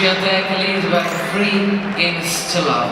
Światek liczba free games to love.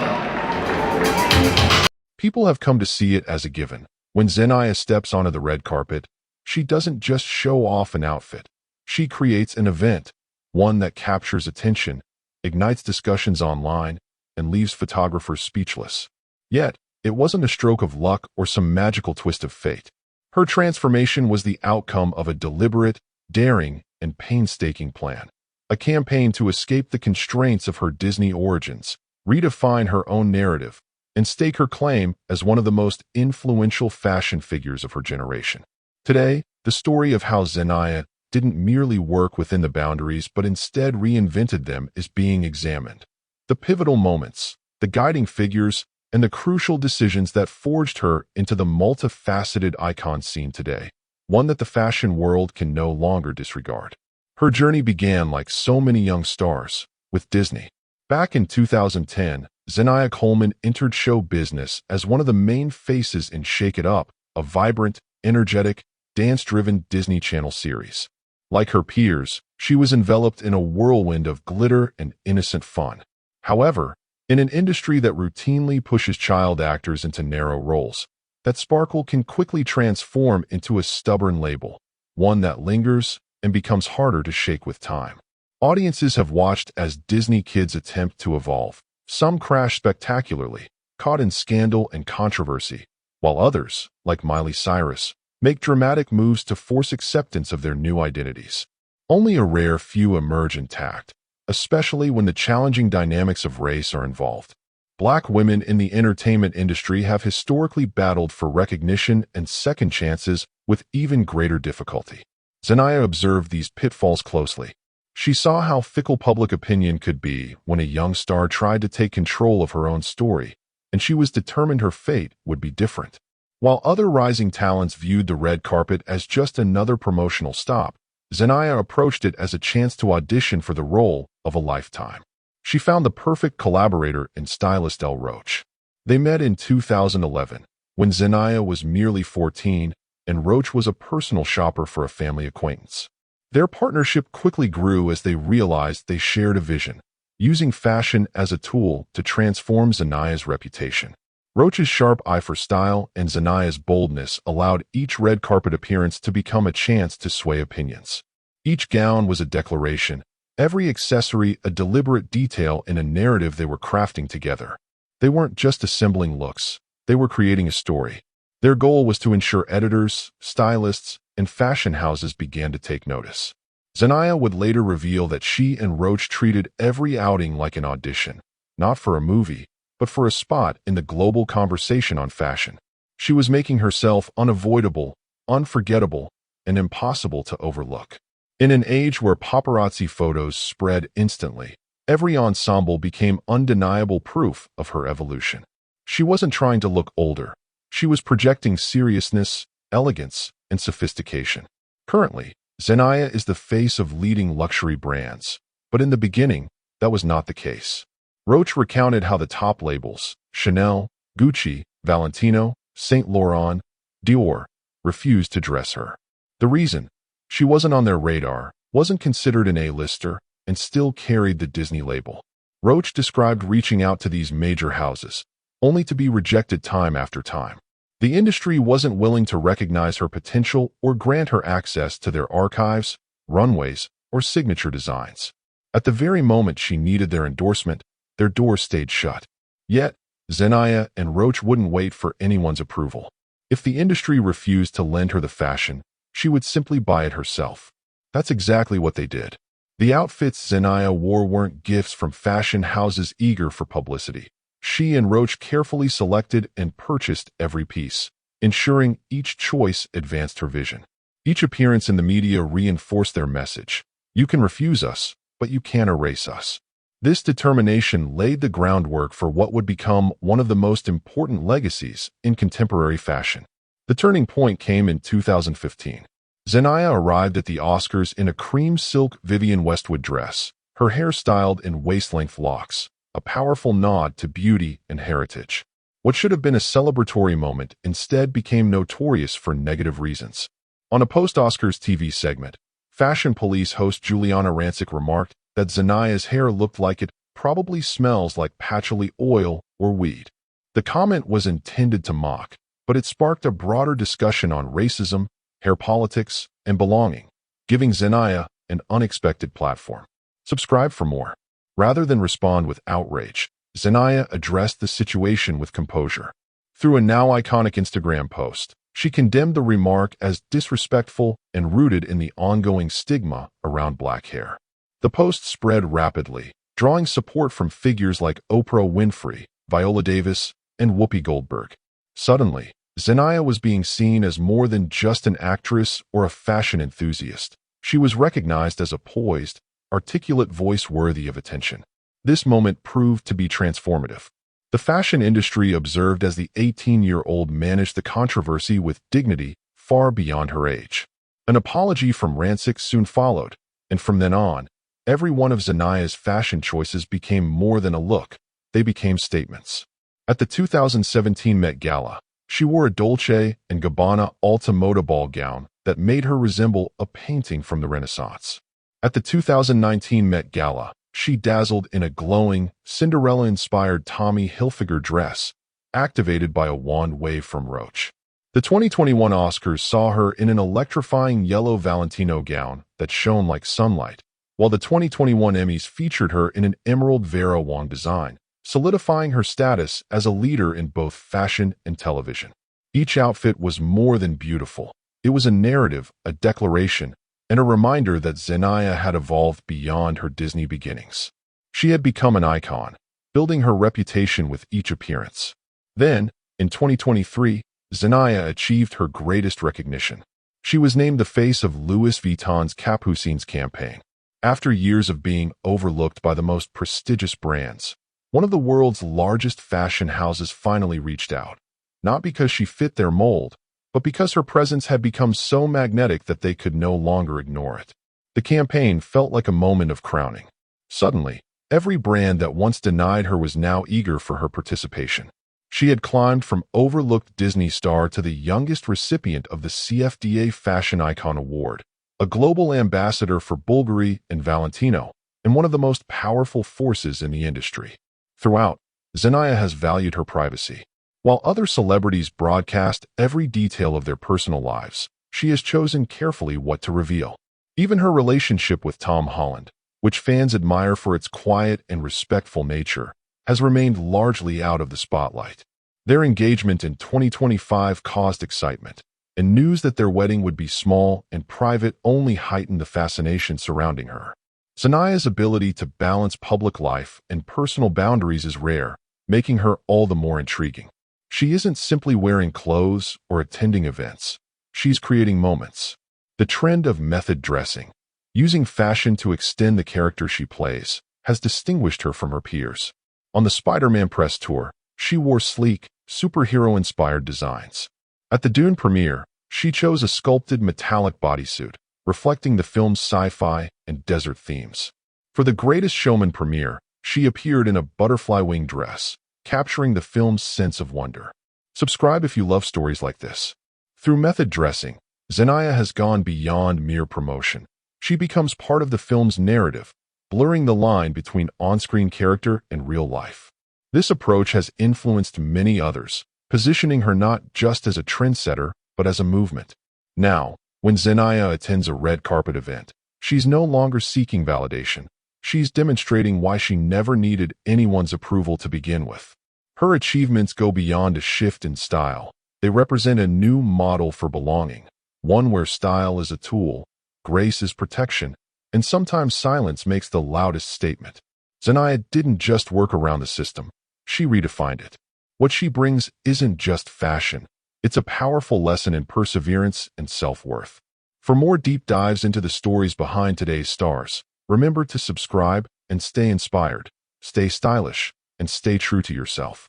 People have come to see it as a given. When Zendaya steps onto the red carpet, she doesn't just show off an outfit. She creates an event, one that captures attention, ignites discussions online, and leaves photographers speechless. Yet, it wasn't a stroke of luck or some magical twist of fate. Her transformation was the outcome of a deliberate, daring, and painstaking plan. A campaign to escape the constraints of her Disney origins, redefine her own narrative, and stake her claim as one of the most influential fashion figures of her generation. Today, the story of how Zendaya didn't merely work within the boundaries but instead reinvented them is being examined. The pivotal moments, the guiding figures, and the crucial decisions that forged her into the multifaceted icon seen today, one that the fashion world can no longer disregard. Her journey began like so many young stars, with Disney. Back in 2010, Zendaya Coleman entered show business as one of the main faces in Shake It Up, a vibrant, energetic, dance-driven Disney Channel series. Like her peers, she was enveloped in a whirlwind of glitter and innocent fun. However, in an industry that routinely pushes child actors into narrow roles, that sparkle can quickly transform into a stubborn label, one that lingers and becomes harder to shake with time. Audiences have watched as Disney kids attempt to evolve. Some crash spectacularly, caught in scandal and controversy, while others, like Miley Cyrus, make dramatic moves to force acceptance of their new identities. Only a rare few emerge intact, especially when the challenging dynamics of race are involved. Black women in the entertainment industry have historically battled for recognition and second chances with even greater difficulty. Zendaya observed these pitfalls closely. She saw how fickle public opinion could be when a young star tried to take control of her own story, and she was determined her fate would be different. While other rising talents viewed the red carpet as just another promotional stop, Zendaya approached it as a chance to audition for the role of a lifetime. She found the perfect collaborator in stylist Law Roach. They met in 2011, when Zendaya was merely 14 and Roach was a personal shopper for a family acquaintance. Their partnership quickly grew as they realized they shared a vision, using fashion as a tool to transform Zendaya's reputation. Roach's sharp eye for style and Zendaya's boldness allowed each red carpet appearance to become a chance to sway opinions. Each gown was a declaration, every accessory a deliberate detail in a narrative they were crafting together. They weren't just assembling looks, they were creating a story. Their goal was to ensure editors, stylists, and fashion houses began to take notice. Zendaya would later reveal that she and Roach treated every outing like an audition, not for a movie, but for a spot in the global conversation on fashion. She was making herself unavoidable, unforgettable, and impossible to overlook. In an age where paparazzi photos spread instantly, every ensemble became undeniable proof of her evolution. She wasn't trying to look older. She was projecting seriousness, elegance, and sophistication. Currently, Zendaya is the face of leading luxury brands, but in the beginning, that was not the case. Roach recounted how the top labels, Chanel, Gucci, Valentino, Saint Laurent, Dior, refused to dress her. The reason? She wasn't on their radar, wasn't considered an A-lister, and still carried the Disney label. Roach described reaching out to these major houses, only to be rejected time after time. The industry wasn't willing to recognize her potential or grant her access to their archives, runways, or signature designs. At the very moment she needed their endorsement, their doors stayed shut. Yet, Zendaya and Roach wouldn't wait for anyone's approval. If the industry refused to lend her the fashion, she would simply buy it herself. That's exactly what they did. The outfits Zendaya wore weren't gifts from fashion houses eager for publicity. She and Roach carefully selected and purchased every piece, ensuring each choice advanced her vision. Each appearance in the media reinforced their message. You can refuse us, but you can't erase us. This determination laid the groundwork for what would become one of the most important legacies in contemporary fashion. The turning point came in 2015. Zendaya arrived at the Oscars in a cream silk Vivienne Westwood dress, her hair styled in waist-length locks, a powerful nod to beauty and heritage. What should have been a celebratory moment instead became notorious for negative reasons. On a post-Oscars TV segment, Fashion Police host Juliana Rancic remarked that Zendaya's hair looked like it probably smells like patchouli oil or weed. The comment was intended to mock, but it sparked a broader discussion on racism, hair politics, and belonging, giving Zendaya an unexpected platform. Subscribe for more. Rather than respond with outrage, Zendaya addressed the situation with composure. Through a now iconic Instagram post, she condemned the remark as disrespectful and rooted in the ongoing stigma around black hair. The post spread rapidly, drawing support from figures like Oprah Winfrey, Viola Davis, and Whoopi Goldberg. Suddenly, Zendaya was being seen as more than just an actress or a fashion enthusiast. She was recognized as a poised, articulate voice worthy of attention. This moment proved to be transformative. The fashion industry observed as the 18-year-old managed the controversy with dignity far beyond her age. An apology from Rancic soon followed, and from then on, every one of Zendaya's fashion choices became more than a look. They became statements. At the 2017 Met Gala, she wore a Dolce & Gabbana Alta Moda ball gown that made her resemble a painting from the Renaissance. At the 2019 Met Gala, she dazzled in a glowing, Cinderella-inspired Tommy Hilfiger dress, activated by a wand wave from Roach. The 2021 Oscars saw her in an electrifying yellow Valentino gown that shone like sunlight, while the 2021 Emmys featured her in an emerald Vera Wang design, solidifying her status as a leader in both fashion and television. Each outfit was more than beautiful. It was a narrative, a declaration, and a reminder that Zendaya had evolved beyond her Disney beginnings. She had become an icon, building her reputation with each appearance. Then, in 2023, Zendaya achieved her greatest recognition. She was named the face of Louis Vuitton's Capucines campaign. After years of being overlooked by the most prestigious brands, one of the world's largest fashion houses finally reached out, not because she fit their mold, but because her presence had become so magnetic that they could no longer ignore it. The campaign felt like a moment of crowning. Suddenly, every brand that once denied her was now eager for her participation. She had climbed from overlooked Disney star to the youngest recipient of the CFDA Fashion Icon Award, a global ambassador for Bulgari and Valentino, and one of the most powerful forces in the industry. Throughout, Zendaya has valued her privacy. While other celebrities broadcast every detail of their personal lives, she has chosen carefully what to reveal. Even her relationship with Tom Holland, which fans admire for its quiet and respectful nature, has remained largely out of the spotlight. Their engagement in 2025 caused excitement, and news that their wedding would be small and private only heightened the fascination surrounding her. Zendaya's ability to balance public life and personal boundaries is rare, making her all the more intriguing. She isn't simply wearing clothes or attending events. She's creating moments. The trend of method dressing, using fashion to extend the character she plays, has distinguished her from her peers. On the Spider-Man press tour, she wore sleek, superhero-inspired designs. At the Dune premiere, she chose a sculpted metallic bodysuit, reflecting the film's sci-fi and desert themes. For The Greatest Showman premiere, she appeared in a butterfly wing dress, capturing the film's sense of wonder. Subscribe if you love stories like this. Through method dressing, Zendaya has gone beyond mere promotion. She becomes part of the film's narrative, blurring the line between on-screen character and real life. This approach has influenced many others, positioning her not just as a trendsetter, but as a movement. Now, when Zendaya attends a red carpet event, she's no longer seeking validation. She's demonstrating why she never needed anyone's approval to begin with. Her achievements go beyond a shift in style. They represent a new model for belonging, one where style is a tool, grace is protection, and sometimes silence makes the loudest statement. Zendaya didn't just work around the system, she redefined it. What she brings isn't just fashion, it's a powerful lesson in perseverance and self-worth. For more deep dives into the stories behind today's stars, remember to subscribe and stay inspired, stay stylish, and stay true to yourself.